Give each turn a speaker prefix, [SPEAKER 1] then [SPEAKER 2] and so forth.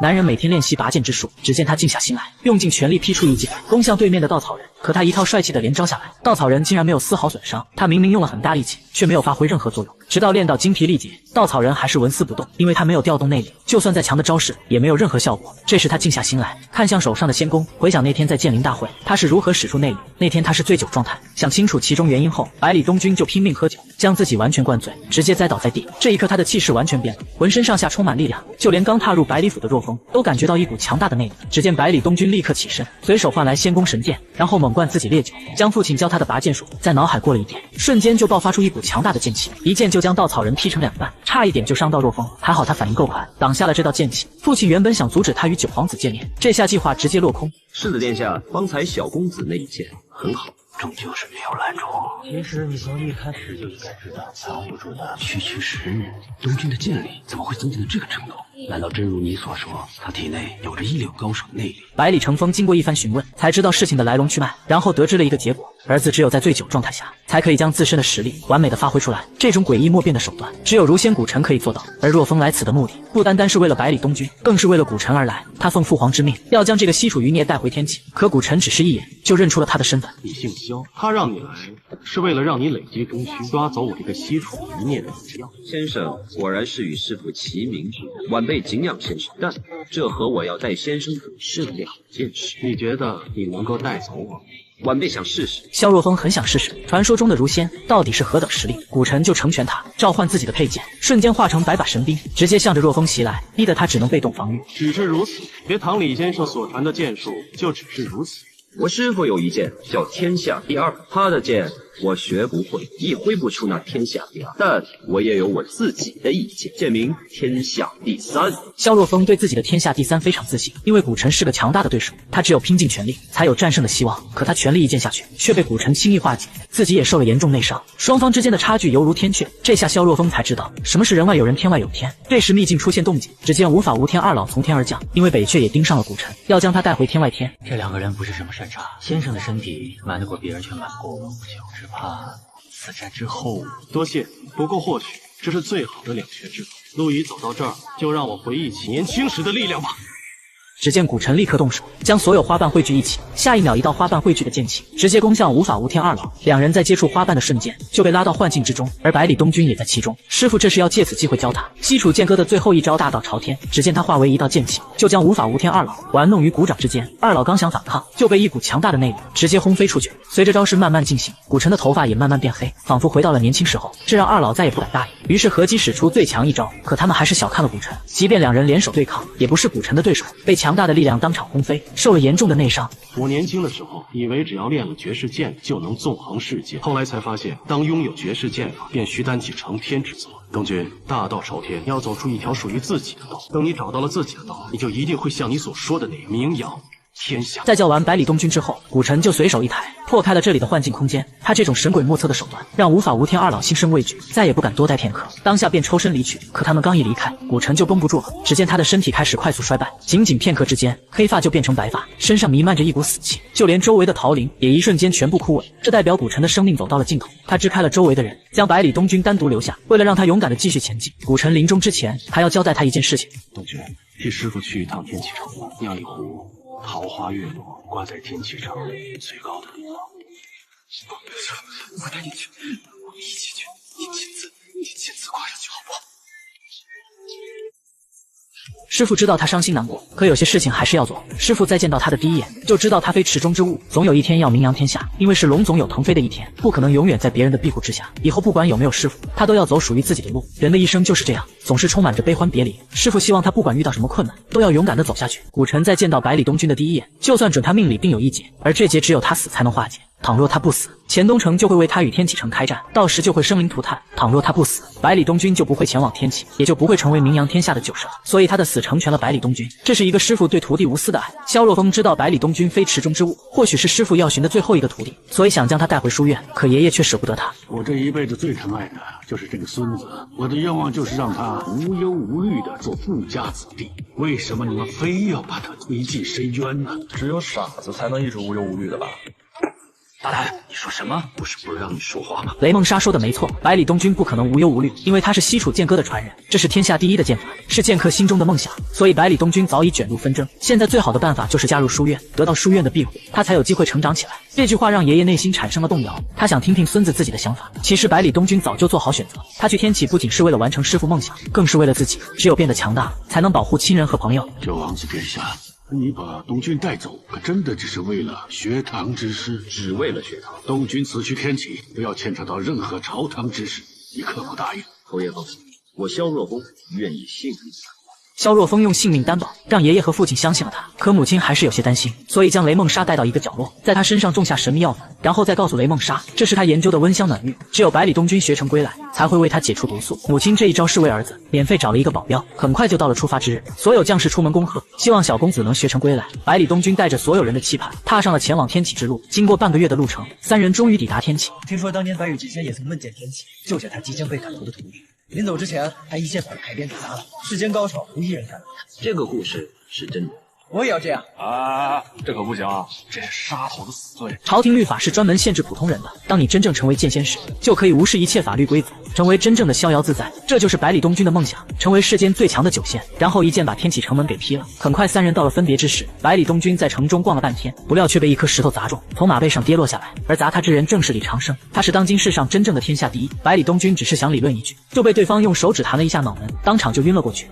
[SPEAKER 1] 男人每天练习拔剑之术，只见他静下心来，用尽全力劈出一剑，攻向对面的稻草人。可他一套帅气的连招下来，稻草人竟然没有丝毫损伤。他明明用了很大力气，却没有发挥任何作用。直到练到精疲力竭，稻草人还是纹丝不动，因为他没有调动内力，就算再强的招式也没有任何效果。这时他静下心来，看向手上的仙弓，回想那天在剑灵大会，他是如何使出内力。那天他是醉酒状态，想清楚其中原因后，百里东君就拼命喝酒，将自己完全灌醉，直接栽倒在地。这一刻他的气势完全变了，浑身上下充满力量，就连刚踏入百里府的若风都感觉到一股强大的内力。只见百里东君立刻起身，随手换来仙弓神剑，然后猛灌自己烈酒，将父亲教他的拔剑术在脑海过了一遍，瞬间就爆发出一股强大的剑气，一剑就将稻草人劈成两半，差一点就伤到若风。还好他反应够快，挡下了这道剑气。父亲原本想阻止他与九皇子见面，这下计划直接落空。
[SPEAKER 2] 是的，殿下，方才小公子那一剑很好。
[SPEAKER 3] 终究是没有拦住我。其实你从一开始就应该知道，藏不住的区区10日，东君的剑力怎么会增进到这个程度？难道真如你所说，他体内有着一流高手的内力？
[SPEAKER 1] 百里成风经过一番询问，才知道事情的来龙去脉，然后得知了一个结果：儿子只有在醉酒状态下，才可以将自身的实力完美的发挥出来。这种诡异莫辨的手段，只有如仙古尘可以做到。而若风来此的目的，不单单是为了百里东君，更是为了古尘而来。他奉父皇之命，要将这个西楚余孽带回天启。可古尘只是一眼就认出了他的身份。
[SPEAKER 4] 你姓萧，他让你来，是为了让你累积中虚，抓走我这个西楚余孽的毒药。
[SPEAKER 2] 先生果然是与师父齐名之人，晚辈敬仰先生，但这和我要带先生走是两件事。
[SPEAKER 4] 你觉得你能够带走我？
[SPEAKER 2] 晚辈想试试。
[SPEAKER 1] 萧若风很想试试传说中的如仙到底是何等实力，古尘就成全他，召唤自己的佩剑，瞬间化成百把神兵，直接向着若风袭来，逼得他只能被动防御。
[SPEAKER 4] 只是如此，别唐李先生所传的剑术就只是如此。
[SPEAKER 2] 我师父有一剑叫天下第二，他的剑我学不会，亦挥不出那天下第二，但我也有我自己的一剑，剑名天下第三。
[SPEAKER 1] 萧若风对自己的天下第三非常自信，因为古尘是个强大的对手，他只有拼尽全力才有战胜的希望。可他全力一剑下去，却被古尘轻易化解，自己也受了严重内伤，双方之间的差距犹如天阙。这下萧若风才知道什么是人外有人，天外有天。这时秘境出现动静，只见无法无天二老从天而降，因为北阙也盯上了古尘，要将他带回天外天。
[SPEAKER 3] 这两个人不是什么善茬，先生的身体瞒得过别人，却瞒不过我，只怕此战之后。
[SPEAKER 4] 多谢，不过或许这是最好的两全之法。陆仪走到这儿，就让我回忆起年轻时的力量吧。
[SPEAKER 1] 只见古尘立刻动手，将所有花瓣汇聚一起，下一秒一道花瓣汇聚的剑气直接攻向无法无天二老。两人在接触花瓣的瞬间就被拉到幻境之中，而百里东君也在其中。师傅这是要借此机会教他西楚剑歌的最后一招大道朝天。只见他化为一道剑气，就将无法无天二老玩弄于股掌之间。二老刚想反抗，就被一股强大的内力直接轰飞出去。随着招式慢慢进行，古尘的头发也慢慢变黑，仿佛回到了年轻时候，这让二老再也不敢大意，于是合击使出最强一招。可他们还是小看了古尘，即便两人联手对抗，也不是古尘的对手，被强大的力量当场轰飞，受了严重的内伤。
[SPEAKER 4] 我年轻的时候以为只要练了绝世剑就能纵横世界，后来才发现，当拥有绝世剑法，便需担起承天之责。东君，大道朝天，要走出一条属于自己的道。等你找到了自己的道，你就一定会像你所说的那样名扬天下。
[SPEAKER 1] 在叫完百里东君之后，古尘就随手一抬，破开了这里的幻境空间。他这种神鬼莫测的手段，让无法无天二老心生畏惧，再也不敢多待片刻，当下便抽身离去。可他们刚一离开，古尘就绷不住了。只见他的身体开始快速衰败，仅仅片刻之间，黑发就变成白发，身上弥漫着一股死气，就连周围的桃林也一瞬间全部枯萎。这代表古尘的生命走到了尽头。他支开了周围的人，将百里东君单独留下，为了让他勇敢地继续前进，古尘临终之前还要交代他一件事情。
[SPEAKER 4] 东君，替师傅去一趟天启城，酿一壶桃花月落，挂在天启城最高的地方。
[SPEAKER 5] 我带你去，我们一起去，你亲自挂上去好不好？
[SPEAKER 1] 师父知道他伤心难过，可有些事情还是要做。师父在见到他的第一眼就知道他非池中之物，总有一天要名扬天下。因为是龙总有腾飞的一天，不可能永远在别人的庇护之下。以后不管有没有师父，他都要走属于自己的路。人的一生就是这样，总是充满着悲欢别离。师父希望他不管遇到什么困难，都要勇敢地走下去。古尘在见到百里东君的第一眼，就算准他命里定有一劫，而这劫只有他死才能化解。倘若他不死，钱东城就会为他与天启城开战，到时就会生灵涂炭。倘若他不死，百里东君就不会前往天启，也就不会成为名扬天下的酒神。所以他的死成全了百里东君，这是一个师父对徒弟无私的爱。萧若风知道百里东君非池中之物，或许是师父要寻的最后一个徒弟，所以想将他带回书院，可爷爷却舍不得他。
[SPEAKER 6] 我这一辈子最疼爱的就是这个孙子，我的愿望就是让他无忧无虑的做富家子弟。为什么你们非要把他推进深渊呢？
[SPEAKER 7] 只有傻子才能一直无忧无虑的吧？
[SPEAKER 3] 大胆！你说什么？不是不让你说话吗？
[SPEAKER 1] 雷梦莎说的没错，百里东君不可能无忧无虑，因为他是西楚剑歌的传人，这是天下第一的剑法，是剑客心中的梦想，所以百里东君早已卷入纷争。现在最好的办法就是加入书院，得到书院的庇护，他才有机会成长起来。这句话让爷爷内心产生了动摇，他想听听孙子自己的想法。其实百里东君早就做好选择，他去天启不仅是为了完成师父梦想，更是为了自己。只有变得强大，才能保护亲人和朋友。
[SPEAKER 6] 这王子殿下，你把东君带走，可真的只是为了学堂之事？
[SPEAKER 2] 只为了学堂。
[SPEAKER 6] 东君此去天启，不要牵扯到任何朝堂之事，你可不答应？
[SPEAKER 2] 侯爷放心，我萧若风愿意性命担保。
[SPEAKER 1] 萧若风用性命担保，让爷爷和父亲相信了他。可母亲还是有些担心，所以将雷梦莎带到一个角落，在他身上种下神秘药粉，然后再告诉雷梦莎，这是他研究的温香暖玉，只有百里东君学成归来，才会为他解除毒素。母亲这一招是为儿子免费找了一个保镖。很快就到了出发之日，所有将士出门恭贺，希望小公子能学成归来。百里东君带着所有人的期盼，踏上了前往天启之路。经过半个月的路程，三人终于抵达天启。
[SPEAKER 7] 听说当年白羽之前也曾梦见天启，救下他即将被砍头的徒弟。临走之前，还一剑把凯边给砸了。世间高手无一人敢。
[SPEAKER 2] 这个故事是真的。
[SPEAKER 7] 我也要这样
[SPEAKER 5] 啊！这可不行啊，这是杀头的死罪。
[SPEAKER 1] 朝廷律法是专门限制普通人的，当你真正成为剑仙时，就可以无视一切法律规则，成为真正的逍遥自在。这就是百里东君的梦想，成为世间最强的九仙，然后一剑把天启城门给劈了。很快三人到了分别之时，百里东君在城中逛了半天，不料却被一颗石头砸中，从马背上跌落下来，而砸他之人正是李长生，他是当今世上真正的天下第一。百里东君只是想理论一句，就被对方用手指弹了一下脑门，当场就晕了过去。